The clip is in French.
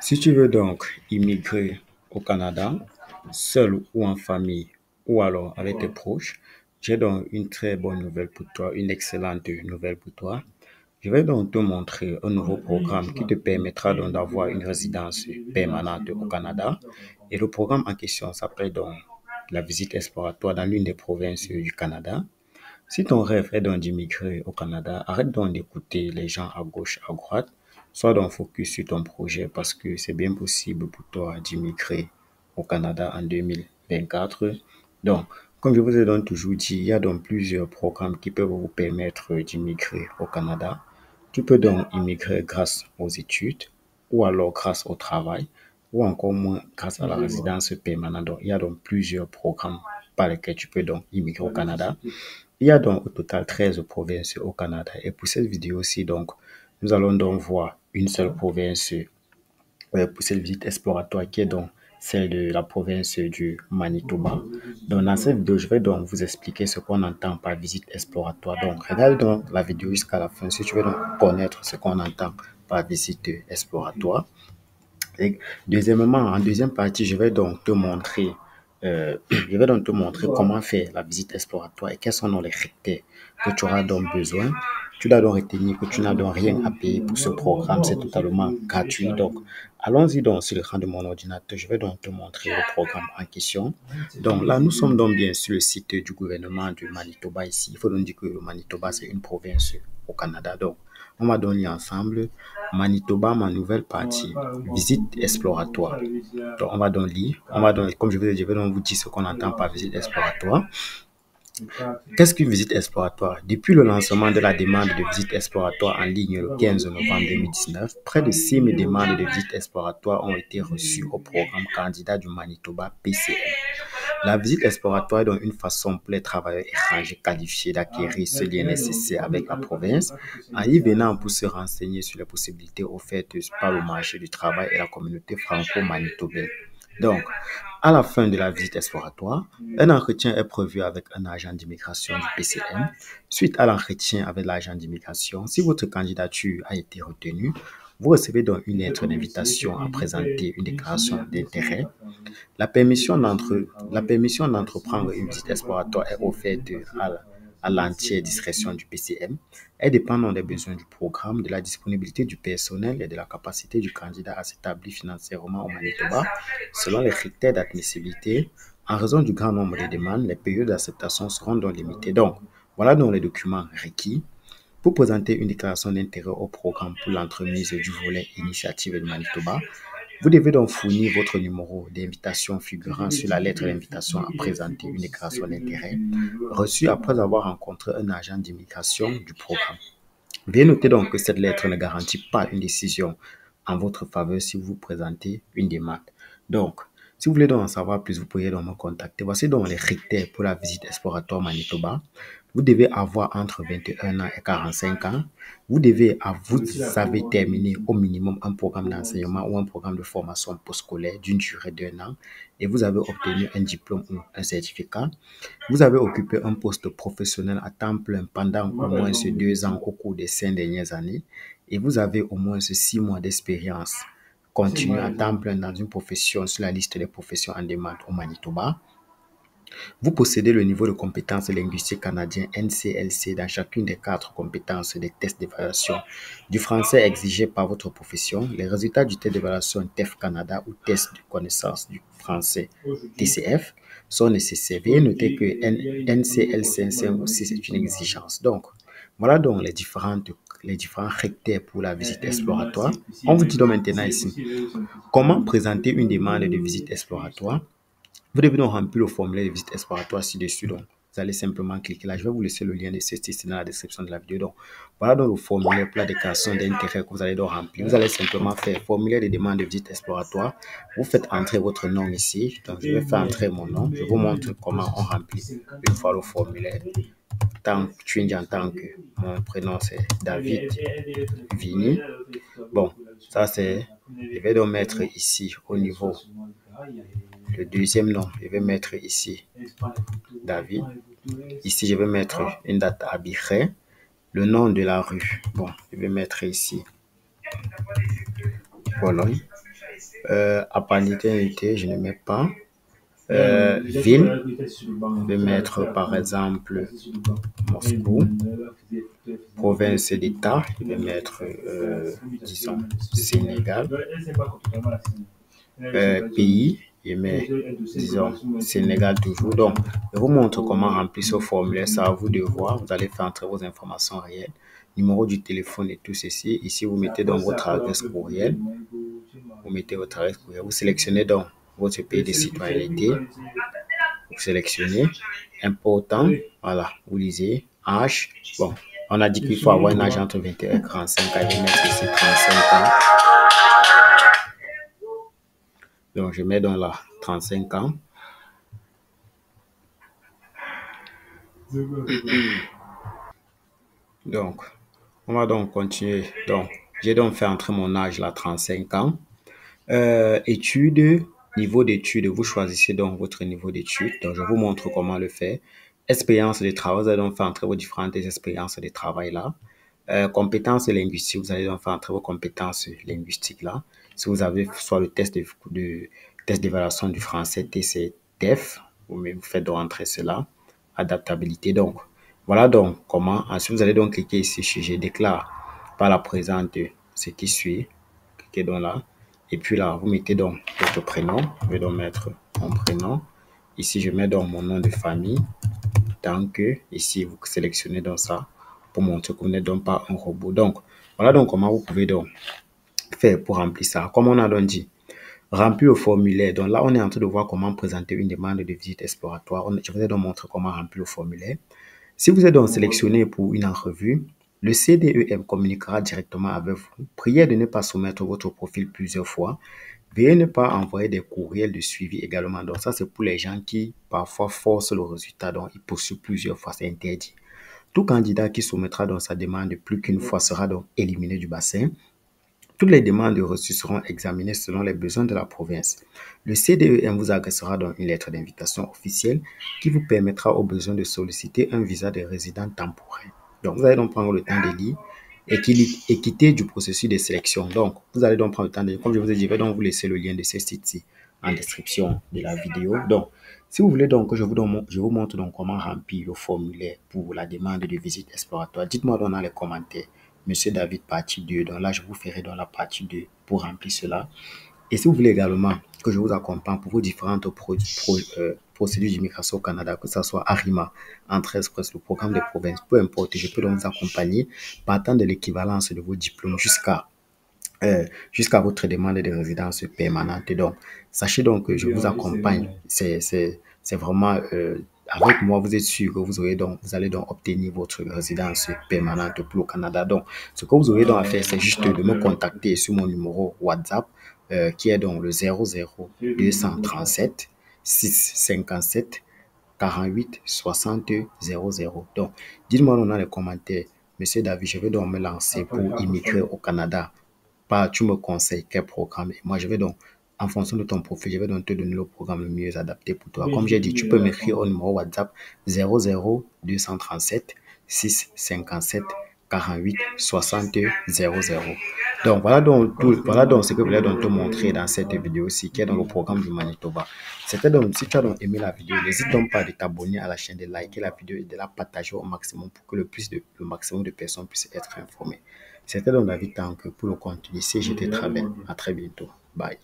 Si tu veux donc immigrer au Canada, seul ou en famille, ou alors avec tes proches, j'ai donc une très bonne nouvelle pour toi, une excellente nouvelle pour toi. Je vais donc te montrer un nouveau programme qui te permettra donc d'avoir une résidence permanente au Canada. Et le programme en question s'appelle donc la visite exploratoire dans l'une des provinces du Canada. Si ton rêve est donc d'immigrer au Canada, arrête donc d'écouter les gens à gauche, à droite. Sois donc focus sur ton projet parce que c'est bien possible pour toi d'immigrer au Canada en 2024. Donc, comme je vous ai donc toujours dit, il y a donc plusieurs programmes qui peuvent vous permettre d'immigrer au Canada. Tu peux donc immigrer grâce aux études ou alors grâce au travail ou encore moins grâce à la résidence permanente. Donc, il y a donc plusieurs programmes par lesquels tu peux donc immigrer au Canada. Il y a donc au total 13 provinces au Canada. Et pour cette vidéo-ci, donc, nous allons donc voir une seule province pour cette visite exploratoire qui est donc celle de la province du Manitoba. Donc, dans cette vidéo, je vais donc vous expliquer ce qu'on entend par visite exploratoire. Donc, regarde donc la vidéo jusqu'à la fin si tu veux donc connaître ce qu'on entend par visite exploratoire. Et deuxièmement, en deuxième partie, je vais donc te montrer comment faire la visite exploratoire et quels sont donc les critères que tu auras donc besoin. Tu dois donc retenir que tu n'as donc rien à payer pour ce programme, c'est totalement gratuit. Donc, allons-y donc sur l'écran de mon ordinateur. Je vais donc te montrer le programme en question. Donc là, nous sommes donc bien sur le site du gouvernement du Manitoba ici. Il faut donc dire que le Manitoba, c'est une province au Canada. Donc, on va donc lire ensemble Manitoba, ma nouvelle partie, visite exploratoire. Donc, on va donc lire. Comme je vous ai dit, je vais donc vous dire ce qu'on entend par visite exploratoire. Qu'est-ce qu'une visite exploratoire? Depuis le lancement de la demande de visite exploratoire en ligne le 15 novembre 2019, près de 6 000 demandes de visite exploratoire ont été reçues au programme candidat du Manitoba PCM. La visite exploratoire est donc une façon pour les travailleurs étrangers qualifiés d'acquérir ce lien nécessaire avec la province en y venant pour se renseigner sur les possibilités offertes par le marché du travail et la communauté franco-manitobaine. Donc, à la fin de la visite exploratoire, un entretien est prévu avec un agent d'immigration du PCM. Suite à l'entretien avec l'agent d'immigration, si votre candidature a été retenue, vous recevez donc une lettre d'invitation à présenter une déclaration d'intérêt. La permission d'entreprendre une visite exploratoire est offerte à l'entière discrétion du PCM. Elle dépend donc des besoins du programme, de la disponibilité du personnel et de la capacité du candidat à s'établir financièrement au Manitoba selon les critères d'admissibilité. En raison du grand nombre de demandes, les périodes d'acceptation seront donc limitées. Donc, voilà donc les documents requis pour présenter une déclaration d'intérêt au programme pour l'entremise du volet initiative du Manitoba. Vous devez donc fournir votre numéro d'invitation figurant sur la lettre d'invitation à présenter une déclaration d'intérêt reçue après avoir rencontré un agent d'immigration du programme. Veuillez noter donc que cette lettre ne garantit pas une décision en votre faveur si vous présentez une demande. Donc, si vous voulez donc en savoir plus, vous pouvez donc me contacter. Voici donc les critères pour la visite exploratoire Manitoba. Vous devez avoir entre 21 ans et 45 ans. Vous avez terminé au minimum un programme d'enseignement ou un programme de formation postscolaire d'une durée d'1 an et vous avez obtenu un diplôme ou un certificat. Vous avez occupé un poste professionnel à temps plein pendant au moins 2 ans au cours des 5 dernières années et vous avez au moins 6 mois d'expérience continue à temps plein dans une profession sur la liste des professions en demande au Manitoba. Vous possédez le niveau de compétence linguistique canadien NCLC dans chacune des 4 compétences des tests d'évaluation du français exigés par votre profession. Les résultats du test d'évaluation TEF Canada ou test de connaissance du français TCF sont nécessaires. Veuillez noter que NCLC aussi c'est une exigence. Donc, voilà donc les différents critères pour la visite exploratoire. On vous dit donc maintenant ici, comment présenter une demande de visite exploratoire? Vous devez donc remplir le formulaire de visite exploratoire ci-dessus. Donc, vous allez simplement cliquer là. Je vais vous laisser le lien de ce site dans la description de la vidéo. Donc, voilà donc le formulaire pour la déclaration d'intérêt que vous allez donc remplir. Vous allez simplement faire formulaire de demande de visite exploratoire. Vous faites entrer votre nom ici. Donc, je vais faire entrer mon nom. Je vous montre comment on remplit une fois le formulaire. Tu en tant que mon prénom c'est David Vini. Bon, ça c'est, je vais donc mettre ici au niveau le deuxième nom, je vais mettre ici David. Ici, je vais mettre une date arbitraire. Le nom de la rue, bon, je vais mettre ici Bologne. Appartenité, je ne mets pas. Ville, je vais mettre par exemple Moscou. Province d'État, je vais mettre, disons, Sénégal. Pays, je mets, disons, Sénégal toujours. Donc, je vous montre comment remplir ce formulaire. C'est à vous de voir. Vous allez faire entrer vos informations réelles, numéro du téléphone et tout ceci. Ici, vous mettez donc votre adresse courriel. Vous mettez votre adresse courriel. Vous sélectionnez donc votre pays de citoyenneté. Vous sélectionnez. Important. Voilà. Vous lisez âge. Bon, on a dit qu'il faut avoir un âge entre 21 et 45 ans. Je vais mettre ici 35 ans. Donc, je mets donc là 35 ans. Donc, on va donc continuer. Donc, j'ai donc fait entrer mon âge là, 35 ans. Études, niveau d'études, vous choisissez donc votre niveau d'études. Donc, je vous montre comment le faire. Expérience de travail, vous allez donc faire entrer vos différentes expériences de travail là. Compétences linguistiques, vous allez donc faire entrer vos compétences linguistiques là. Si vous avez soit le test test d'évaluation du français TCTF, vous faites donc entrer cela. Adaptabilité, donc. Voilà donc comment. Ensuite, vous allez donc cliquer ici sur Je déclare par la présente ce qui suit. Cliquez donc là. Et puis là, vous mettez donc votre prénom. Je vais donc mettre mon prénom. Ici, je mets donc mon nom de famille. Tant que, ici, vous sélectionnez donc ça pour montrer que vous n'êtes donc pas un robot. Donc, voilà donc comment vous pouvez donc faire pour remplir ça. Comme on a donc dit, remplir le formulaire. Donc là, on est en train de voir comment présenter une demande de visite exploratoire. Je vous ai donc montré comment remplir le formulaire. Si vous êtes donc sélectionné pour une entrevue, le CDEM communiquera directement avec vous. Priez de ne pas soumettre votre profil plusieurs fois. Veuillez ne pas envoyer des courriels de suivi également. Donc ça, c'est pour les gens qui parfois forcent le résultat. Donc, ils poursuivent plusieurs fois. C'est interdit. Tout candidat qui soumettra donc sa demande plus qu'une fois sera donc éliminé du bassin. Toutes les demandes de reçu seront examinées selon les besoins de la province. Le CDEM vous adressera donc une lettre d'invitation officielle qui vous permettra au besoin de solliciter un visa de résident temporaire. Donc, vous allez donc prendre le temps de lire et quitter du processus de sélection. Donc, vous allez donc prendre le temps de lire. Comme je vous ai dit, je vais donc vous laisser le lien de ce site-ci en description de la vidéo. Donc, si vous voulez donc que je vous montre donc comment remplir le formulaire pour la demande de visite exploratoire, dites-moi dans les commentaires. Monsieur David, partie 2. Donc là, je vous ferai dans la partie 2 pour remplir cela. Et si vous voulez également que je vous accompagne pour vos différentes procédures d'immigration au Canada, que ce soit ARIMA, Entrée Express, le programme des provinces, peu importe, je peux donc vous accompagner partant de l'équivalence de vos diplômes jusqu'à votre demande de résidence permanente. Et donc, sachez donc que je vous accompagne. C'est vraiment avec moi, vous êtes sûr que vous allez donc obtenir votre résidence permanente pour le Canada. Donc, ce que vous aurez donc à faire, c'est juste de me contacter sur mon numéro WhatsApp qui est donc le 00 237 657 48 60 00. Donc, dites-moi dans les commentaires, Monsieur David, je vais donc me lancer pour immigrer au Canada. Tu me conseilles quel programme. Et moi, je vais donc, en fonction de ton profil, je vais donc te donner le programme le mieux adapté pour toi. Comme j'ai dit, tu peux m'écrire au numéro WhatsApp 00 237 657 48 60 00. Donc, voilà donc ce que je voulais donc te montrer dans cette vidéo-ci, qui est dans le programme du Manitoba. C'était donc, si tu as donc aimé la vidéo, n'hésite donc pas de t'abonner à la chaîne, de liker la vidéo et de la partager au maximum pour que le maximum de personnes puissent être informées. C'était donc David Tank pour le compte du CGT Travel. À très bientôt. Bye.